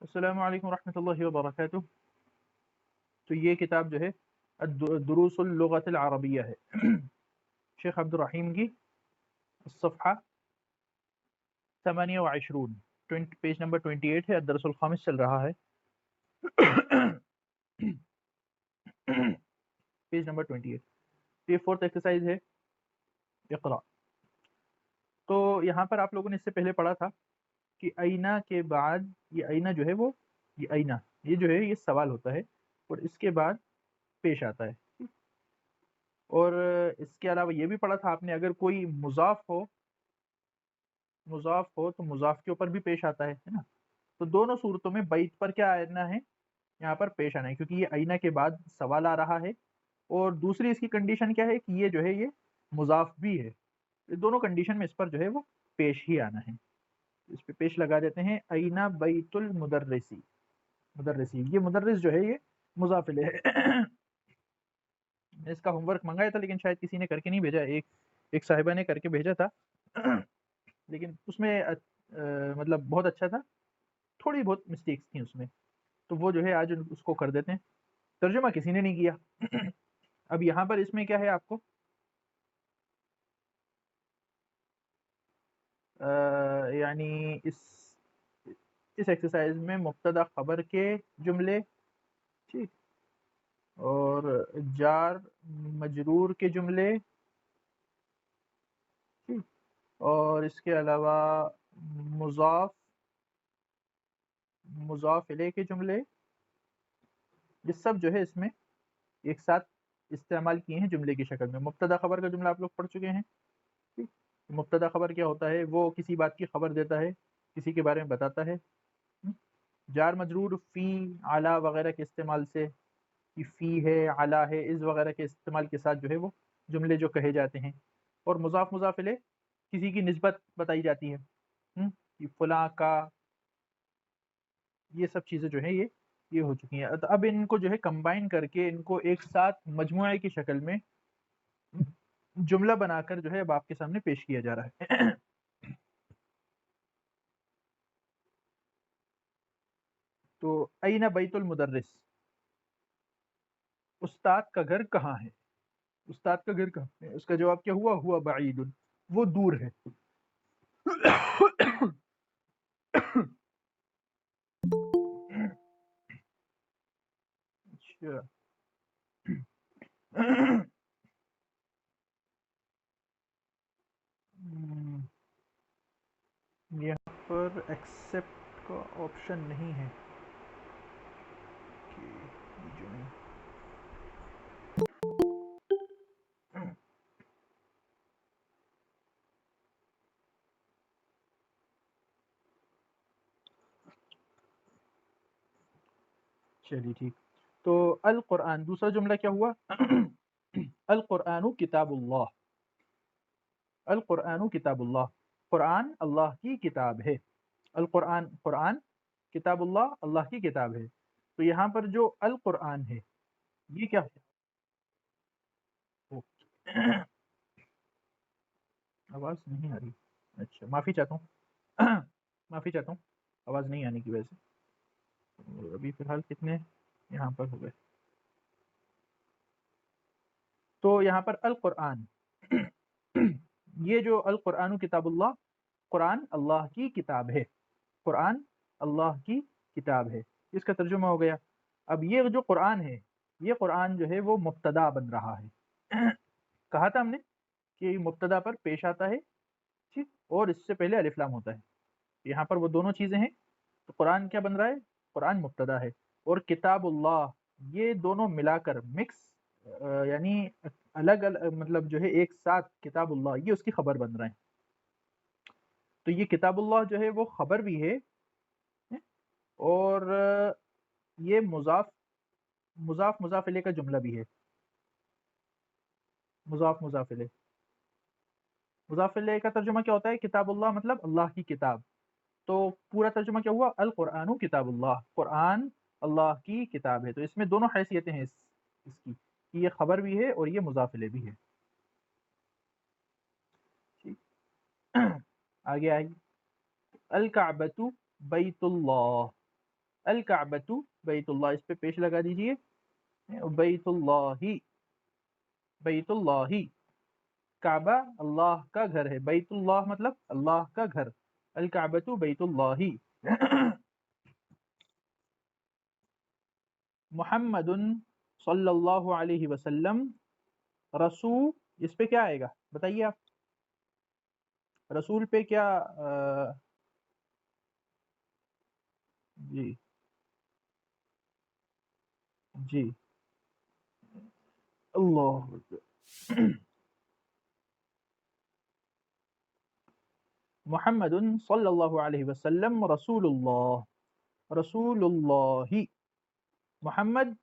السلام علیکم ورحمۃ اللہ وبرکاتہ۔ تو یہ کتاب جو ہے دروس اللغت العربیہ ہے، شیخ عبد الرحیم کی، صفحہ 28 پیج نمبر 28 ہے، الدرس الخامس چل رہا ہے، پیج نمبر 28۔ یہ فورتھ ایکسرسائز ہے، اقرا۔ تو یہاں پر آپ لوگوں نے اس سے پہلے پڑھا تھا کہ اینا کے بعد یہ اینا جو ہے وہ یہ اینا یہ جو ہے یہ سوال ہوتا ہے اور اس کے بعد پیش آتا ہے، اور اس کے علاوہ یہ بھی پڑھا تھا آپ نے اگر کوئی مضاف ہو تو مضاف کے اوپر بھی پیش آتا ہے نا۔ تو دونوں صورتوں میں بیت پر کیا آنا ہے، یہاں پر پیش آنا ہے، کیونکہ یہ اینا کے بعد سوال آ رہا ہے، اور دوسری اس کی کنڈیشن کیا ہے کہ یہ جو ہے یہ مضاف بھی ہے، دونوں کنڈیشن میں اس پر جو ہے وہ پیش ہی آنا ہے۔ اس پہ پیش لگا دیتے ہیں، اینا بیت المدرسی، یہ مدرس جو ہے یہ مضاف الیہ ہے۔ میں اس کا ہوم ورک منگایا تھا لیکن شاید کسی نے کر کے نہیں بھیجا، ایک صاحبہ نے کر کے بھیجا تھا، لیکن اس میں مطلب بہت اچھا تھا، تھوڑی بہت مسٹیکس تھیں اس میں، تو وہ جو ہے آج اس کو کر دیتے ہیں۔ ترجمہ کسی نے نہیں کیا۔ اب یہاں پر اس میں کیا ہے، آپ کو یعنی اس ایکسرسائز میں مبتدا خبر کے جملے، ٹھیک، اور جار مجرور کے جملے، ٹھیک، اور اس کے علاوہ مضاف الیہ کے جملے، یہ سب جو ہے اس میں ایک ساتھ استعمال کیے ہیں جملے کی شکل میں۔ مبتدا خبر کا جملہ آپ لوگ پڑھ چکے ہیں، ٹھیک۔ مبتدا خبر کیا ہوتا ہے، وہ کسی بات کی خبر دیتا ہے، کسی کے بارے میں بتاتا ہے۔ جار مجرور فی، علی وغیرہ کے استعمال سے، فی ہے، علی ہے، از وغیرہ کے استعمال کے ساتھ جو ہے وہ جملے جو کہے جاتے ہیں۔ اور مضاف الیہ کسی کی نسبت بتائی جاتی ہے، کہ فلاں کا، یہ سب چیزیں جو ہیں یہ ہو چکی ہیں۔ اب ان کو جو ہے کمبائن کر کے ان کو ایک ساتھ مجموعے کی شکل میں جملہ بنا کر جو ہے اب آپ کے سامنے پیش کیا جا رہا ہے۔ تو این بیت المدرس، استاد کا گھر کہاں ہے، استاد کا گھر کہاں ہے، اس کا جواب کیا ہوا بعید، وہ دور ہے۔ اچھا، یہاں پر ایکسیپٹ کا آپشن نہیں ہے، چلیے ٹھیک۔ تو القرآن، دوسرا جملہ کیا ہوا، القرآن کتاب اللہ، القرآن کتاب اللہ، قرآن اللہ کی کتاب ہے۔ قرآن کتاب اللہ، اللہ کی کتاب ہے۔ تو یہاں پر جو القرآن ہے یہ کیا ہے، آواز نہیں آ رہی، اچھا معافی چاہتا ہوں، معافی چاہتا ہوں آواز نہیں آنے کی وجہ سے۔ ابھی فی الحال کتنے یہاں پر ہو گئے، تو یہاں پر القرآن، یہ جو القرآن کتاب اللہ، قرآن اللہ کی کتاب ہے، قرآن اللہ کی کتاب ہے، اس کا ترجمہ ہو گیا۔ اب یہ جو قرآن ہے، یہ قرآن جو ہے وہ مبتدا بن رہا ہے، کہا تھا ہم نے کہ مبتدا پر پیش آتا ہے، ٹھیک، اور اس سے پہلے الف لام ہوتا ہے، یہاں پر وہ دونوں چیزیں ہیں۔ تو قرآن کیا بن رہا ہے، قرآن مبتدا ہے، اور کتاب اللہ یہ دونوں ملا کر مکس، یعنی الگ مطلب جو ہے ایک ساتھ کتاب اللہ یہ اس کی خبر بن رہے ہیں۔ تو یہ کتاب اللہ جو ہے وہ خبر بھی ہے، اور یہ مضاف الیہ کا جملہ بھی ہے، مضاف الیہ کا ترجمہ کیا ہوتا ہے، کتاب اللہ مطلب اللہ کی کتاب، تو پورا ترجمہ کیا ہوا، القرآن کتاب اللہ، قرآن اللہ کی کتاب ہے۔ تو اس میں دونوں حیثیتیں ہیں اس کی، کہ یہ خبر بھی ہے اور یہ مضاف الیہ بھی ہے، ٹھیک۔ آگے آئیے، الکعبۃ بیت اللہ، अलकाबतु बैतुल्लाह, इस पे पेश लगा दीजिए। बैतुल्लाही, बैतुल्लाही, काबा अल्लाह का घर है, बैतुल्लाह मतलब अल्लाह का घर, अलकाबतु बैतुल्लाही। मुहम्मदुन सल्लल्लाहु अलैहि वसल्लम, रसूल, इस पे क्या आएगा बताइए आप, रसूल पे क्या जी जी, अल्लाह। मुहम्मदुन सल्लल्लाहु अलैहि वसल्लम रसूलुल्लाह, रसूलुल्लाही, मोहम्मद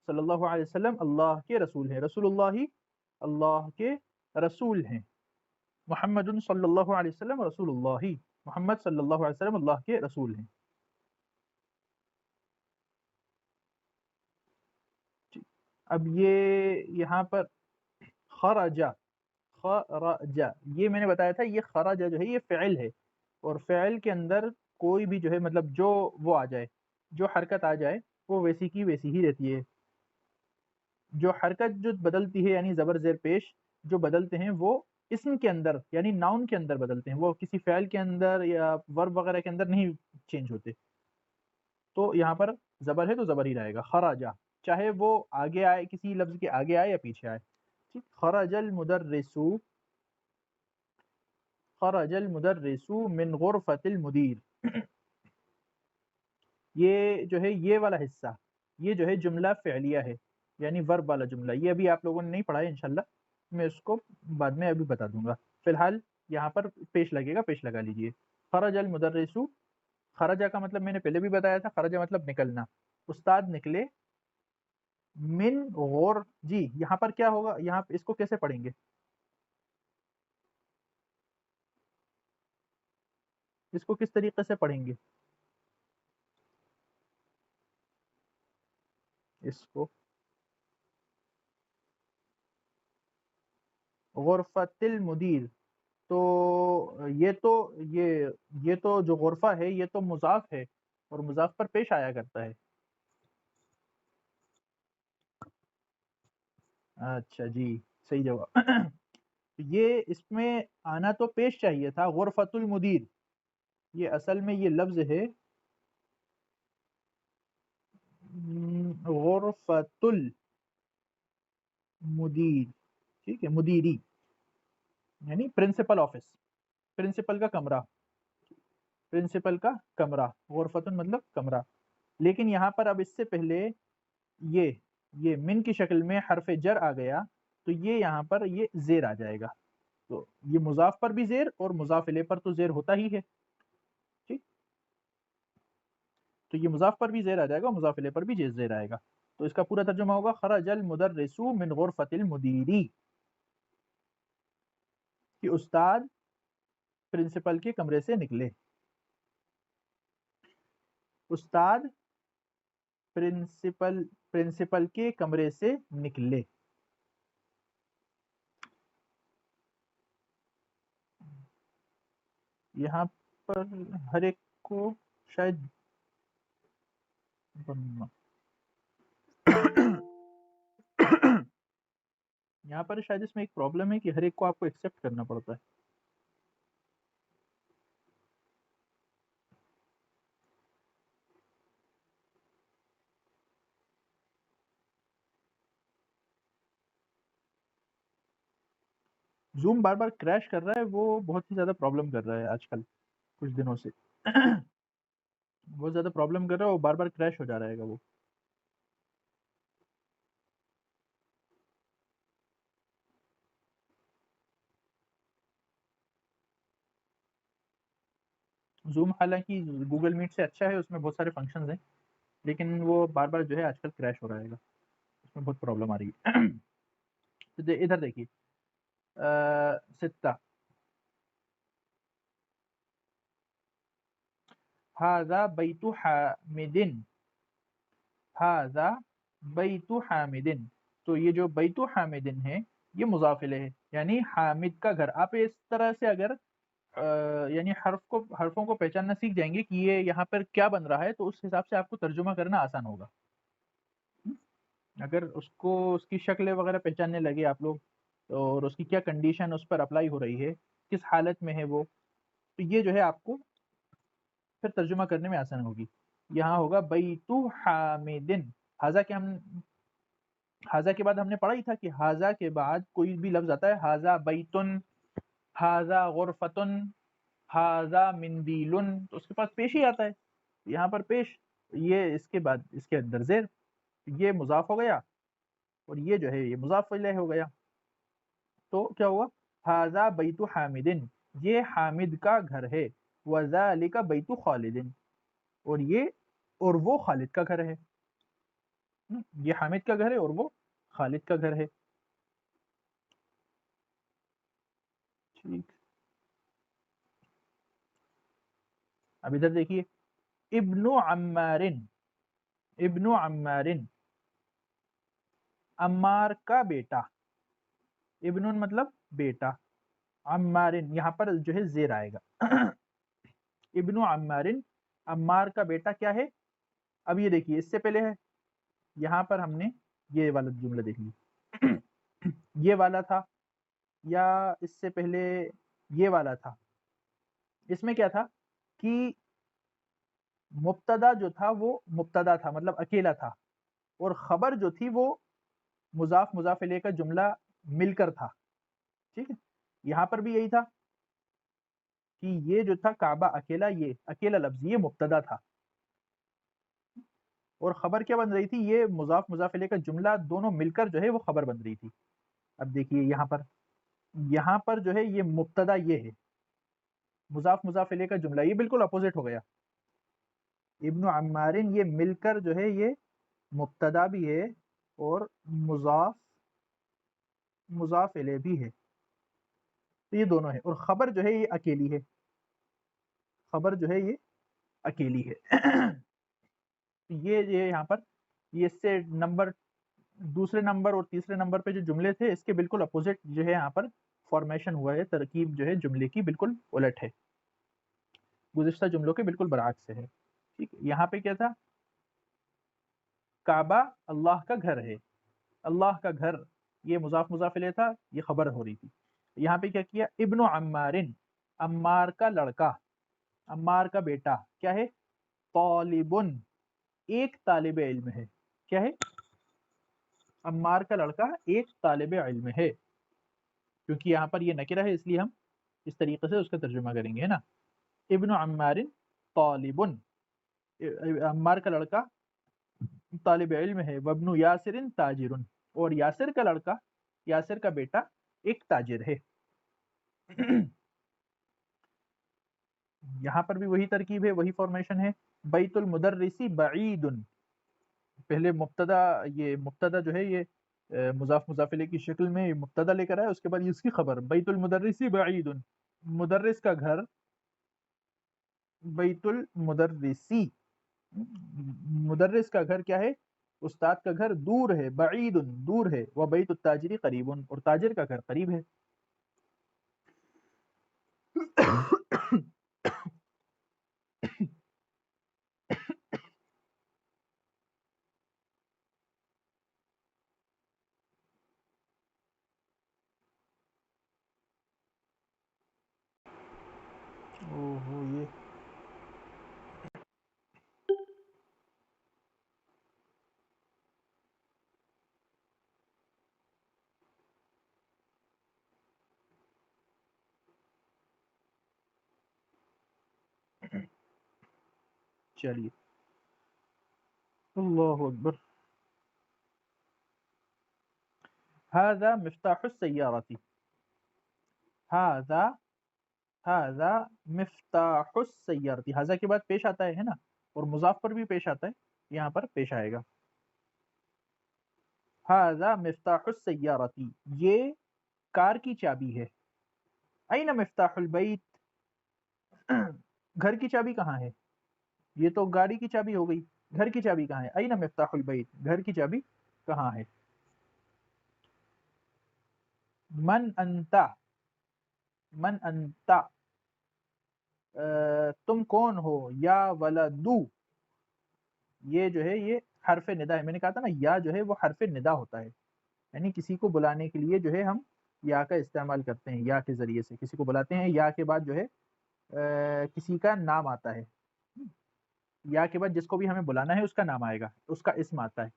सल्लल्लाहु अलैहि वसल्लम अल्लाह के रसूल हैं, रसूलुल्लाही अल्लाह के रसूल हैं। मोहम्मदुन सल्लल्लाहु अलैहि वसल्लम रसूलुल्लाही, मोहम्मद सल्लल्लाहु अलैहि वसल्लम अल्लाह के रसूल हैं। अब ये यहाँ पर खरजा, खरजा, ये मैंने बताया था, ये खरजा जो है ये फ़िल है, और फ़िल के अंदर कोई भी जो है मतलब जो वो आ जाए, जो हरकत आ जाए वो वैसी की वैसी ही रहती है। जो हरकत जो बदलती है यानी ज़बर ज़ेर पेश जो बदलते हैं वो इस्म के अंदर यानी नाउन के अंदर बदलते हैं, वो किसी फ़िल के अंदर या वर्ब वगैरह के अंदर नहीं चेंज होते। तो यहाँ पर ज़बर है तो ज़बर ही रहेगा, खराजा, चाहे वो आगे आए, किसी लफ्ज़ के आगे आए या पीछे आए। ठीक, खरजल मुदर्रिसु, खरजल मुदर्रिसु मिन गुरफतिल मुदीर। ये जो है ये वाला हिस्सा, ये जो है जुमला फ़ि'लिया है, यानी वर्ब वाला जुमला, ये अभी आप लोगों ने नहीं पढ़ा है इंशाल्लाह, मैं उसको बाद में अभी बता दूंगा। फिलहाल यहाँ पर पेश लगेगा, पेश लगा लीजिए। खरजल मुदर्रिसु, खरजा का मतलब मैंने पहले भी बताया था, खरजा मतलब निकलना, उस्ताद निकले, मिन गौर, जी यहाँ पर क्या होगा, यहाँ इसको कैसे पढ़ेंगे, इसको किस तरीके से पढ़ेंगे, इसको गुरफतिल मुदीर, तो ये तो जो गुरफा है ये तो मुज़ाफ है और मुज़ाफ पर पेश आया करता है। अच्छा जी, सही जवाब। ये इसमें आना तो पेश चाहिए था, गुरफतुल मुदीर, ये असल में ये लफ्ज़ है गुरफतुल मुदीर, ठीक है, मुदीरी यानी प्रिंसिपल ऑफिस, प्रिंसिपल का कमरा, प्रिंसिपल का कमरा, गुरफतुन मतलब कमरा। लेकिन यहाँ पर अब इससे पहले ये ये मिन की शक्ल में हरफ जर आ गया, तो ये यहाँ पर ये ज़ेर आ जाएगा, तो ये मुज़ाफ पर भी ज़ेर और मुज़ाफ इलैह पर तो ज़ेर होता ही है, ठीक, तो ये मुज़ाफ पर भी ज़ेर आ जाएगा, मुज़ाफ इलैह पर भी ज़ेर आएगा। तो इसका पूरा तर्जुमा होगा खरजल मुदर्रिसु मिन गुरफतिल मुदीरी, कि उस्ताद प्रिंसिपल के कमरे से निकले, उस्ताद प्रिंसिपल प्रिंसिपल के कमरे से निकले। यहाँ पर हर एक को शायद यहाँ पर शायद इसमें एक प्रॉब्लम है कि हर एक को आपको एक्सेप्ट करना पड़ता है। ज़ूम बार-बार क्रैश कर रहा है, वो बहुत ही ज़्यादा प्रॉब्लम कर रहा है आजकल कुछ दिनों से। बहुत ज़्यादा प्रॉब्लम कर रहा है और बार-बार क्रैश हो जा रहेगा वो। ज़ूम हालाँकि गूगल मीट से अच्छा है, उसमें बहुत सारे फंक्शंस हैं, लेकिन वो बार-बार जो है आजकल क्रैश हो रहेगा, उसमें बहुत प्रॉब्लम आ रही है। तो इधर देखिए, सित्ता, हाज़ा बैतु हामिदिन, हाज़ा बैतु हामिदिन, तो ये जो बैतु हामिदिन है ये मुज़ाफ इलैह है, यानी हामिद का घर। आप इस तरह से अगर यानी हर्फों को पहचानना सीख जाएंगे कि ये यहाँ पर क्या बन रहा है, तो उस हिसाब से आपको तर्जुमा करना आसान होगा। अगर उसको उसकी शक्ल वगैरह पहचानने लगे आप लोग, और उसकी क्या कंडीशन उस पर अप्लाई हो रही है, किस हालत में है वो, तो ये जो है आपको फिर तर्जुमा करने में आसान होगी। यहाँ होगा बैतु हामिदिन। हाजा के हम हाजा के बाद हमने पढ़ा ही था कि हाजा के बाद कोई भी लफ्ज आता है, हाजा बैतुन, हाजा गुरफतुन, हाजा मिंदीलुन, तो उसके पास पेश ही आता है। यहाँ पर पेश, ये इसके बाद इसके अंदर जेर, ये मुजाफ हो गया और ये जो है ये मुजाफ इलैह हो गया। तो क्या हुआ, हाजा बैतु हामिदिन, ये हामिद का घर है, वज़ालिका बैतु खालिदिन, और वो खालिद का घर है। ये हामिद का घर है और वो खालिद का घर है। ठीक, अब इधर देखिए, इब्नु अम्मारिन, इब्नु अम्मारिन, अम्मार का बेटा, इब्नुन मतलब बेटा, अम्मारिन यहाँ पर जो है जेर आएगा। इब्नु अम्मारिन, अम्मार का बेटा क्या है। अब ये देखिए, इससे पहले है, यहाँ पर हमने ये वाला जुमला देख लिया। ये वाला था या इससे पहले ये वाला था। इसमें क्या था कि मुब्तदा जो था वो मुब्तदा था, मतलब अकेला था, और खबर जो थी वो मुजाफ मुजाफ इलैह का जुमला मिलकर था। ठीक है, यहाँ पर भी यही था कि ये जो था काबा अकेला, ये अकेला लफ्ज ये मुब्तदा था, और खबर क्या बन रही थी, ये मुजाफ मुजाफ इलैह का जुमला दोनों मिलकर जो है वो खबर बन रही थी। अब देखिए यहाँ पर जो है ये मुब्तदा ये है, मुजाफ मुजाफ इलैह का जुमला ये बिल्कुल अपोजिट हो गया। इब्नु अम्मारिन ये मिलकर जो है ये मुब्तदा भी है और मुजाफ मुजाफ इलैह भी है, तो ये दोनों है, और खबर जो है ये अकेली है, खबर जो है ये अकेली है। ये यहाँ पर ये इससे नंबर दूसरे नंबर और तीसरे नंबर पे जो जुमले थे इसके बिल्कुल अपोजिट जो है यहाँ पर फॉर्मेशन हुआ है, तरकीब जो है जुमले की बिल्कुल उलट है, गुज़िश्ता जुमलों के बिल्कुल बरअक्स से है। ठीक है, यहाँ पे क्या था, काबा अल्लाह का घर है, अल्लाह का घर, ये मुजाफ मुजाफ इलैह था, ये खबर हो रही थी। यहाँ पे क्या किया, इब्नु अम्मारिन, अम्मार का लड़का, अम्मार का बेटा क्या है, तालिबुन, एक तालिब इल्म है। क्या है, अम्मार का लड़का एक तालिब इल्म है। क्योंकि यहाँ पर ये नकिरा है इसलिए हम इस तरीके से उसका तर्जुमा करेंगे, है ना। इब्नु अम्मारिन तालिबुन, अम्मार का लड़का तालिब इल्म है, वब्नु यासिरिन ताजिरुन, और यासिर का लड़का, यासिर का बेटा एक ताजिर है। यहाँ पर भी वही तरकीब है, वही फॉर्मेशन है। बैतुल मुदर्रिसी बईदुन, पहले मुब्तदा, ये मुब्तदा जो है ये मुजाफ मुजाफ इलैह की शक्ल में मुब्तदा लेकर आया, उसके बाद इसकी खबर, बैतुल मुदर्रिसी बईदुन, मुदर्रिस का घर, बैतुल मुदर्रिसी, मुदर्रिस का घर क्या है, उस्ताद का घर दूर है, बईदुन दूर है, व बैतुत ताजिरी करीबुन, और ताजिर का घर करीब है। ओहो, ये चलिए, अल्लाहु अकबर। हाजा मिफ्ताहुस सय्यारती, हाजा हाजा मिफ्ताहुस सय्यारती, हाजा के बाद पेश आता है ना, और मुजाफ पर भी पेश आता है, यहाँ पर पेश आएगा। हाजा मिफ्ताहुस सय्यारती, ये कार की चाबी है। अयना मिफ्ताहुल बैत, घर की चाबी कहाँ है, ये तो गाड़ी की चाबी हो गई, घर की चाबी कहाँ है, अयना मिफ्ताहुल बैत, घर की चाबी कहाँ है। मन अंता, मन अंता, तुम कौन हो या वलदू, ये जो है ये हरफ निदा है। मैंने कहा था ना या जो है वो हरफ निदा होता है, यानी किसी को बुलाने के लिए जो है हम या का इस्तेमाल करते हैं, या के ज़रिए से किसी को बुलाते हैं। या के बाद जो है किसी का नाम आता है, या के बाद जिसको भी हमें बुलाना है उसका नाम आएगा, उसका इस्म आता है।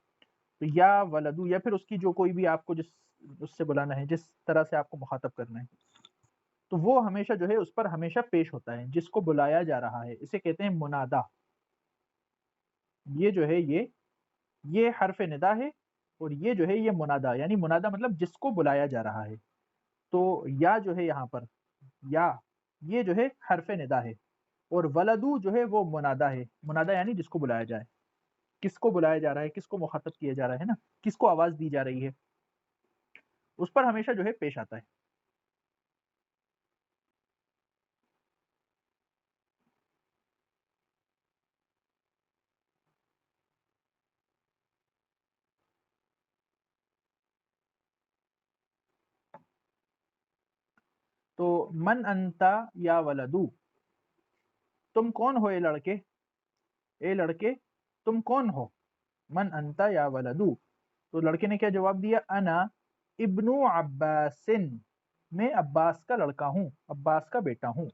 तो या वलदू, या फिर उसकी जो कोई भी आपको जिस उससे बुलाना है, जिस तरह से आपको मुखातब करना है, तो वो हमेशा जो है उस पर हमेशा पेश होता है, जिसको बुलाया जा रहा है। इसे कहते हैं मुनादा। ये जो है ये हरफ निदा है, और ये जो है ये मुनादा, यानी मुनादा मतलब जिसको बुलाया जा रहा है। तो या जो है यहाँ पर या, ये जो है हरफ निदा है, और वलदू जो है वो मुनादा है। मुनादा यानी जिसको बुलाया जाए, किसको बुलाया जा रहा है, किसको मुखातब किया जा रहा है ना, किसको आवाज दी जा रही है, उस पर हमेशा जो है पेश आता है। तो मन अंता या वलदू, तुम कौन हो ए लड़के, ए लड़के तुम कौन हो। मन अंता या वलदू, तो लड़के ने क्या जवाब दिया, अना इब्नु अब्बासिन, मैं अब्बास का लड़का हूँ, अब्बास का बेटा हूँ।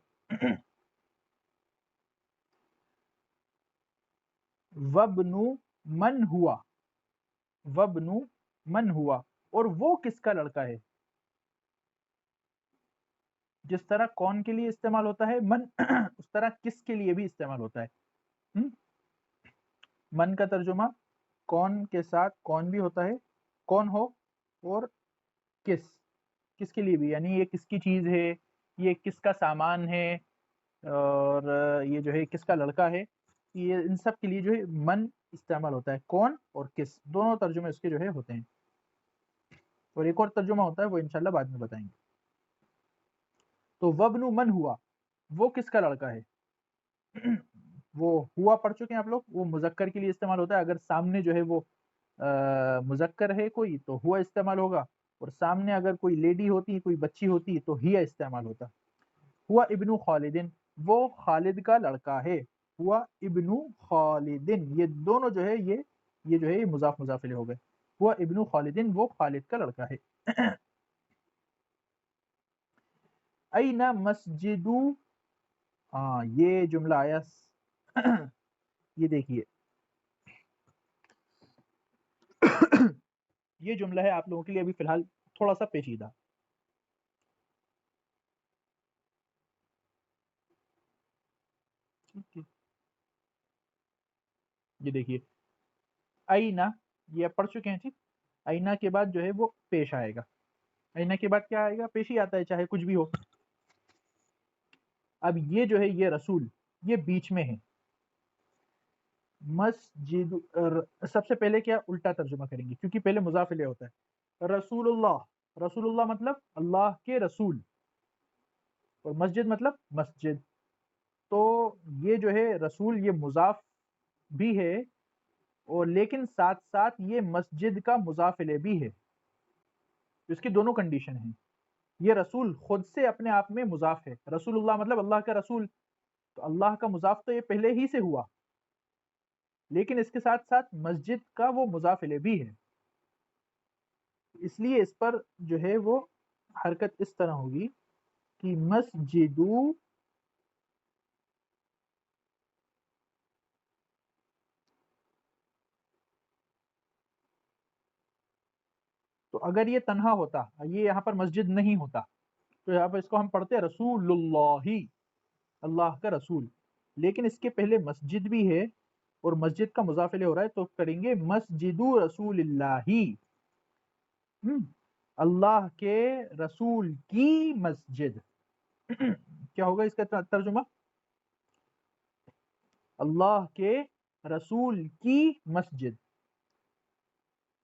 वब्नु मन हुआ, वब्नु मन हुआ, और वो किसका लड़का है। जिस तरह कौन के लिए इस्तेमाल होता है मन, उस तरह किस के लिए भी इस्तेमाल होता है। हुँ? मन का तर्जुमा कौन के साथ कौन भी होता है, कौन हो, और किस, किसके लिए भी, यानी ये किसकी चीज़ है, ये किसका सामान है, और ये जो है किसका लड़का है। ये इन सब के लिए जो है मन इस्तेमाल होता है, कौन और किस दोनों तर्जुमे इसके जो है होते हैं। और एक और तर्जुमा होता है वो इंशाल्लाह बाद में बताएंगे। तो वब्नु मन हुआ, वो किसका लड़का है। वो हुआ पढ़ चुके हैं आप लोग, वो मुज़क्कर के लिए इस्तेमाल होता है। अगर सामने जो है वो मुज़क्कर है कोई तो हुआ इस्तेमाल होगा, और सामने अगर कोई लेडी होती, कोई बच्ची होती तो हिया इस्तेमाल होता। हुआ इब्नु खालिदिन, वो खालिद का लड़का है। हुआ इब्नु खालिदिन, ये दोनों जो है ये जो है ये मुज़ाफ मुज़ाफ इलैह हो गए। हुआ इब्नु खालिदिन, वो खालिद का लड़का है। अयना मस्जिदु, हाँ ये जुमला आया। ये देखिए, ये जुमला है आप लोगों के लिए अभी फिलहाल थोड़ा सा पेचीदा। ये देखिए, आईना, ये आप पढ़ चुके हैं, ठीक। आईना के बाद जो है वो पेश आएगा। आईना के बाद क्या आएगा, पेश ही आता है, चाहे कुछ भी हो। अब ये जो है ये रसूल, ये बीच में है। मस्जिद, सबसे पहले क्या उल्टा तर्जुमा करेंगे, क्योंकि पहले मुज़ाफ इलैह होता है। रसूलुल्लाह, रसूलुल्लाह मतलब अल्लाह के रसूल, और मस्जिद मतलब मस्जिद। तो ये जो है रसूल ये मुज़ाफ भी है, और लेकिन साथ साथ ये मस्जिद का मुज़ाफ इलैह भी है। इसकी दोनों कंडीशन है। ये रसूल खुद से अपने आप में मुज़ाफ है, रसूलुल्लाह मतलब अल्लाह का रसूल, तो अल्लाह का मुज़ाफ तो ये पहले ही से हुआ, लेकिन इसके साथ साथ मस्जिद का वो मुज़ाफ इलैह भी है। इसलिए इस पर जो है वो हरकत इस तरह होगी कि मस्जिदू, तो अगर ये तन्हा होता, ये यहाँ पर मस्जिद नहीं होता, तो यहाँ पर इसको हम पढ़ते हैं रसूलुल्लाही, अल्लाह का रसूल। लेकिन इसके पहले मस्जिद भी है, और मस्जिद का मुज़ाफ इलैह हो रहा है, तो करेंगे मस्जिदु रसूलिल्लाही। अल्लाह के रसूल की मस्जिद। क्या होगा इसका तर्जुमा, अल्लाह के रसूल की मस्जिद।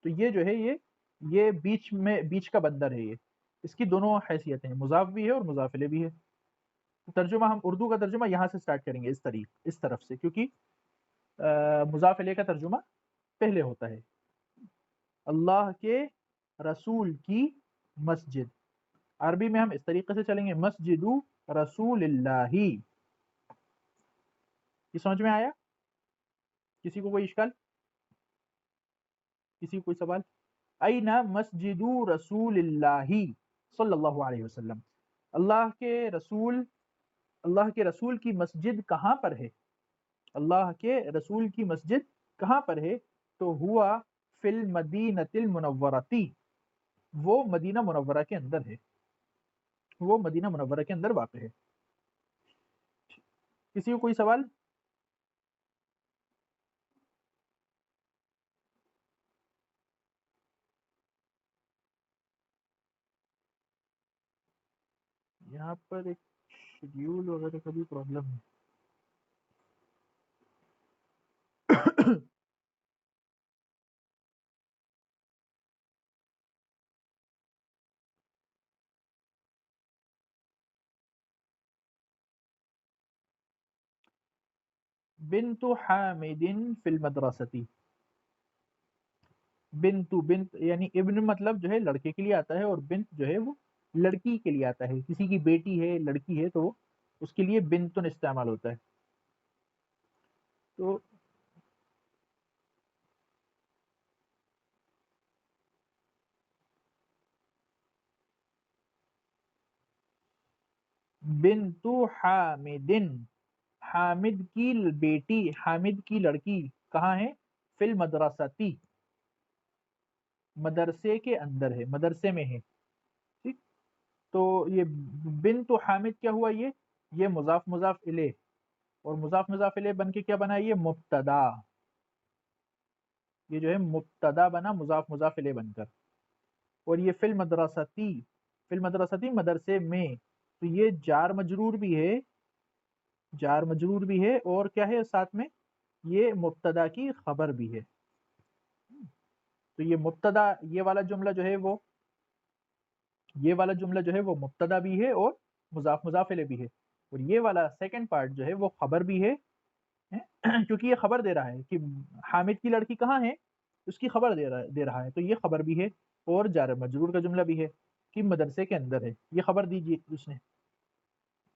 तो ये जो है ये बीच में, बीच का बंदर है ये, इसकी दोनों हैसियतें हैं, मुज़ाफ भी है और मुज़ाफ इलैह भी है। तो तर्जुमा हम उर्दू का तर्जुमा यहाँ से स्टार्ट करेंगे, इस तरफ से, क्योंकि मुज़ाफ इलैह का तर्जुमा पहले होता है। अल्लाह के रसूल की मस्जिद, अरबी में हम इस तरीके से चलेंगे, मस्जिदु रसूलिल्लाही। ये समझ में आया? किसी को कोई इश्काल, किसी को कोई सवाल? अयना मस्जिदु रसूलिल्लाहि सल्लल्लाहु अलैहि वसल्लम, अल्लाह के रसूल की मस्जिद कहाँ पर है? अल्लाह के रसूल की मस्जिद कहाँ पर है? तो हुआ फिल मदीनतिल मुनव्वरती, वो मदीना मुनव्वरा के अंदर है, वो मदीना मुनव्वरा के अंदर वाक़ है। किसी को कोई सवाल? यहाँ पर एक शेड्यूल वगैरह का भी प्रॉब्लम है। बिन्तु हामिदिन फिल मदरसती, बिन्तु, बिन्त यानी इब्न मतलब जो है लड़के के लिए आता है, और बिन्त जो है वो लड़की के लिए आता है। किसी की बेटी है, लड़की है, तो उसके लिए बिन्तुन इस्तेमाल होता है। तो बिन्तु हामिदिन, हामिद की बेटी, हामिद की लड़की कहाँ है? फिल मदरसती, मदरसे के अंदर है, मदरसे में है। ठीक, तो ये बिन्तु हामिद क्या हुआ? ये मुज़ाफ मुज़ाफ इले, और मुज़ाफ मुज़ाफ इले बन के क्या बना? ये मुब्तदा, ये जो है मुब्तदा बना मुज़ाफ मुज़ाफ इले बनकर। और ये फिल मदरसती मदरसे में, तो ये जार मजरूर भी है, जार मजरूर भी है, और क्या है साथ में? ये मुब्तदा की खबर भी है। तो ये मुब्तदा, ये वाला जुमला जो है वो, ये वाला जुमला जो है वो मुब्तदा भी है और मुज़ाफ मुज़ाफ इले भी है, और ये वाला सेकंड पार्ट जो है वो खबर भी है, क्योंकि ये खबर दे रहा है कि हामिद की लड़की कहाँ है, उसकी खबर दे रहा है, तो ये खबर भी है और जार मजरूर का जुमला भी है कि मदरसे के अंदर है, ये खबर दीजिए उसने।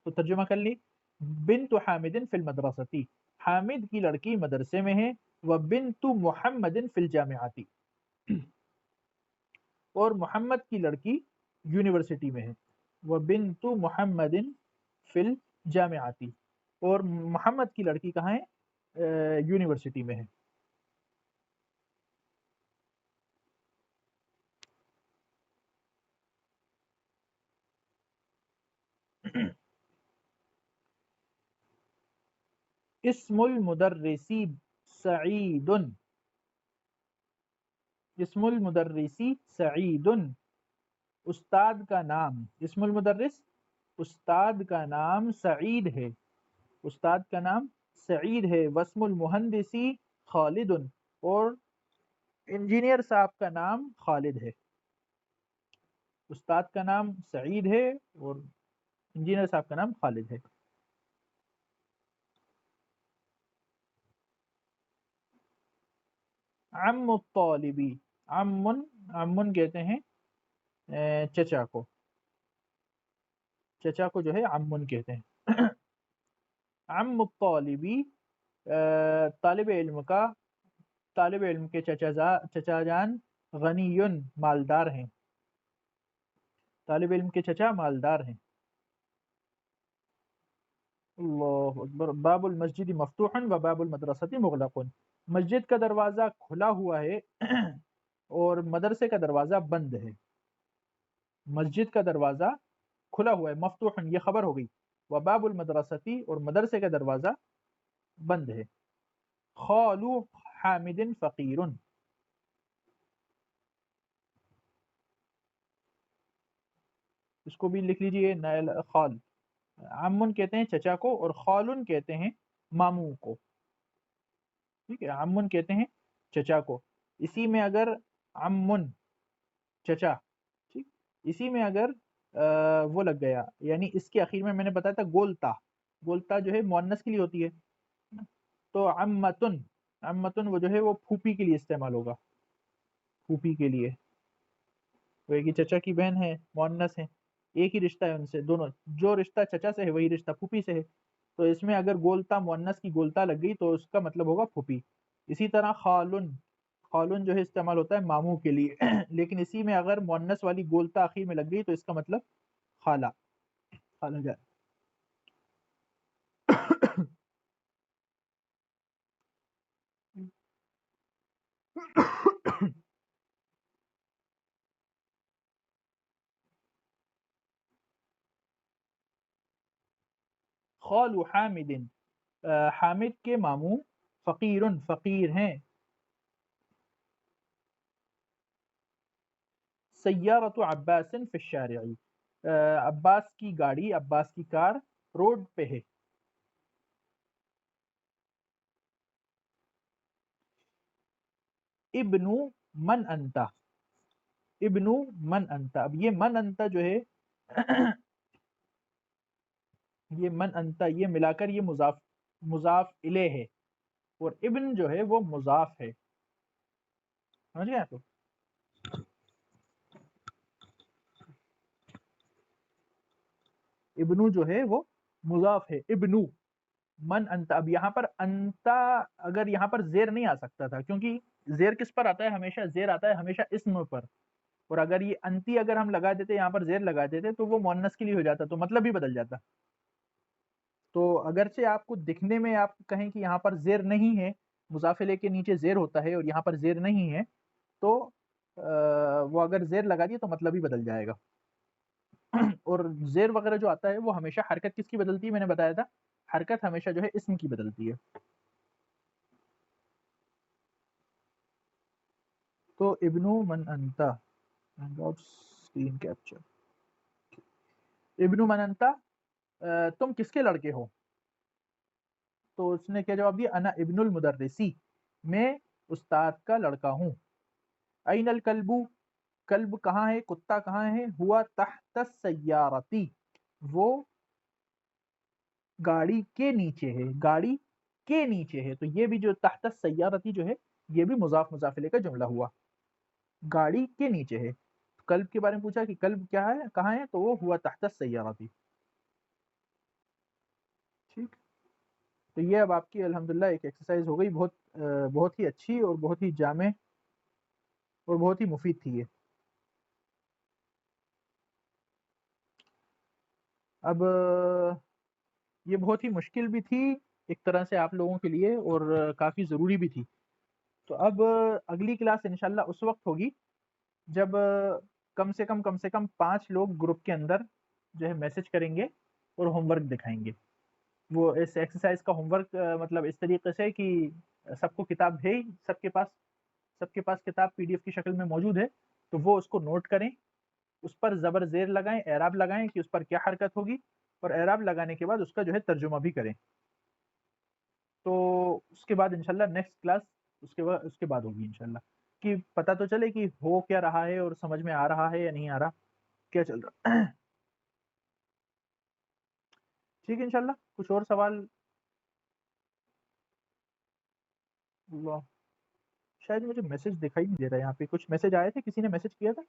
तो तर्जुमा कर ली, बिन्तु हामिदिन फिल मदरसती, हामिद की लड़की मदरसे में है, व बिन्तु मुहम्मदिन फिल जामिआती, और मोहम्मद की लड़की यूनिवर्सिटी में है, व बिन्तु मुहम्मदिन फिल जामिआती, और मोहम्मद की लड़की कहाँ है? यूनिवर्सिटी में है। इस्मुल मुदर्रिसी सईदुन, इस्मुल मुदर्रिसी सईदुन, उस्ताद का नाम, इस्मुल मुदर्रिस उस्ताद का नाम सईद है, उस्ताद का नाम सईद है। वस्मुल मुहंदिसी खालिदुन, और इंजीनियर साहब का नाम खालिद है। उस्ताद का नाम सईद है और इंजीनियर साहब का नाम खालिद है। अम्मु तालिबी, अम्मुन, अम्मुन कहते हैं चचा को, चचा को जो है अम्मुन कहते हैं। अम्मु तालिबी, तालिब इल्म का, तालिब इल्म के चचा जान गनीयुन, मालदार हैं, तालिब इल्म के चचा मालदार हैं। अल्लाहु अकबर। बाबुल मस्जिद मफ्तूहन व बाबुल मदरसती मुगलकुन, मस्जिद का दरवाज़ा खुला हुआ है और मदरसे का दरवाज़ा बंद है। मस्जिद का दरवाज़ा खुला हुआ है, मफ्तूहन ये खबर हो गई, व बाबुल मदरसती, और मदरसे का दरवाज़ा बंद है। खालू हामिदिन फ़कीरुन, इसको भी लिख लीजिए, नायल खाल, अम्मुन कहते हैं चचा को, और खालुन कहते हैं मामू को। ठीक है, अम्मुन कहते हैं चचा को। इसी में अगर अम्मुन चचा, ठीक, इसी में अगर वो लग गया, यानी इसके आखिर में मैंने बताया था गोलता, गोलता जो है मुअन्नस के लिए होती है, तो अम्मतुन, अम्मतुन वो जो है वो फूफी के लिए इस्तेमाल होगा, फूफी के लिए। वो एक ही चचा की बहन है, मुअन्नस है, एक ही रिश्ता है उनसे, दोनों जो रिश्ता चचा से है वही रिश्ता फूफी से है, تو इसमें अगर गोलता मुअन्नस की गोलता लग गई तो उसका मतलब होगा फूफी। इसी तरह खालुन, खालुन जो है इस्तेमाल होता है मामू के लिए लेकिन इसी में अगर मुअन्नस वाली गोलता आखिर में लग गई तो इसका मतलब खाला, खाला जान। खालू हामिदिन, हामिद के मामू फ़कीरुन फ़कीर हैं। सय्यारतु अब्बासिन फ़ी शारिई, अब्बास की गाड़ी, अब्बास की कार रोड पे है। इब्नु मन अंता, इब्नु मन अंता। अब ये मन अंता जो है ये मन अंता ये मिलाकर ये मुजाफ मुजाफ इले है और इब्न जो है वो मुजाफ है। समझ गए आप लोग? इब्नु जो है वो मुजाफ है, इब्नु मन अंता। अब यहाँ पर अंता, अगर यहाँ पर जेर नहीं आ सकता था, क्योंकि जेर किस पर आता है हमेशा? जेर आता है हमेशा इस्म पर। और अगर ये अंती अगर हम लगा देते, यहाँ पर जेर लगा देते, तो वो मुअन्नस के लिए हो जाता, तो मतलब भी बदल जाता। तो अगरचे आपको दिखने में आप कहें कि यहाँ पर जेर नहीं है, मुजाफिले के नीचे जेर होता है और यहाँ पर जेर नहीं है, तो वो अगर जेर लगा दिए तो मतलब ही बदल जाएगा। और जेर वगैरह जो आता है वो हमेशा हरकत किसकी बदलती है? मैंने बताया था, हरकत हमेशा जो है इस्म की बदलती है। तो इब्नु मन अंता, स्क्रीन कैप्चर, इब्नु मन अंता, तुम किसके लड़के हो? तो उसने क्या जवाब दिया? अना इब्नुल मुदर्रिसी, मैं उस्ताद का लड़का हूँ। अइनल कल्बु, कल्ब कहाँ है, कुत्ता कहाँ है? हुआ तहत सय्यारती, वो गाड़ी के नीचे है, गाड़ी के नीचे है। तो ये भी जो तहत सय्यारती जो है, ये भी मुजाफ मुजाफिले का जुमला हुआ, गाड़ी के नीचे है। कल्ब के बारे में पूछा कि कल्ब क्या है, कहाँ है, तो वो हुआ तहत सय्यारती। ठीक, तो ये अब आपकी अल्हम्दुलिल्लाह एक एक्सरसाइज हो गई, बहुत ही अच्छी और बहुत ही जामे और बहुत ही मुफीद थी ये। अब ये बहुत ही मुश्किल भी थी एक तरह से आप लोगों के लिए और काफ़ी ज़रूरी भी थी। तो अब अगली क्लास इंशाल्लाह उस वक़्त होगी जब कम से कम 5 लोग ग्रुप के अंदर जो है मैसेज करेंगे और होमवर्क दिखाएँगे। वो इस एक्सरसाइज़ का होमवर्क मतलब इस तरीके से कि सबको किताब है ही, सबके पास किताब पीडीएफ की शक्ल में मौजूद है, तो वो उसको नोट करें, उस पर ज़बर ज़ेर लगाएँ, एराब लगाएँ कि उस पर क्या हरकत होगी और एराब लगाने के बाद उसका जो है तर्जुमा भी करें। तो उसके बाद इंशाल्लाह नेक्स्ट क्लास उसके बाद होगी इंशाल्लाह, कि पता तो चले कि हो क्या रहा है और समझ में आ रहा है या नहीं आ रहा, क्या चल रहा है। ठीक है इंशाल्लाह, कुछ और सवाल? वाह, शायद मुझे मैसेज दिखाई नहीं दे रहा है यहाँ पे, कुछ मैसेज आए थे, किसी ने मैसेज किया था?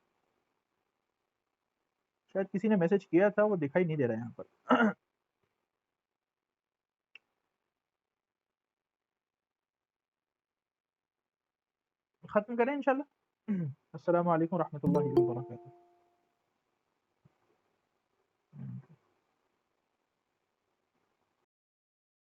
शायद किसी ने मैसेज किया था, वो दिखाई नहीं दे रहा है यहाँ पर। खत्म करें इंशाल्लाह। अस्सलाम वालेकुम रहमतुल्लाहि व बरकातुहू।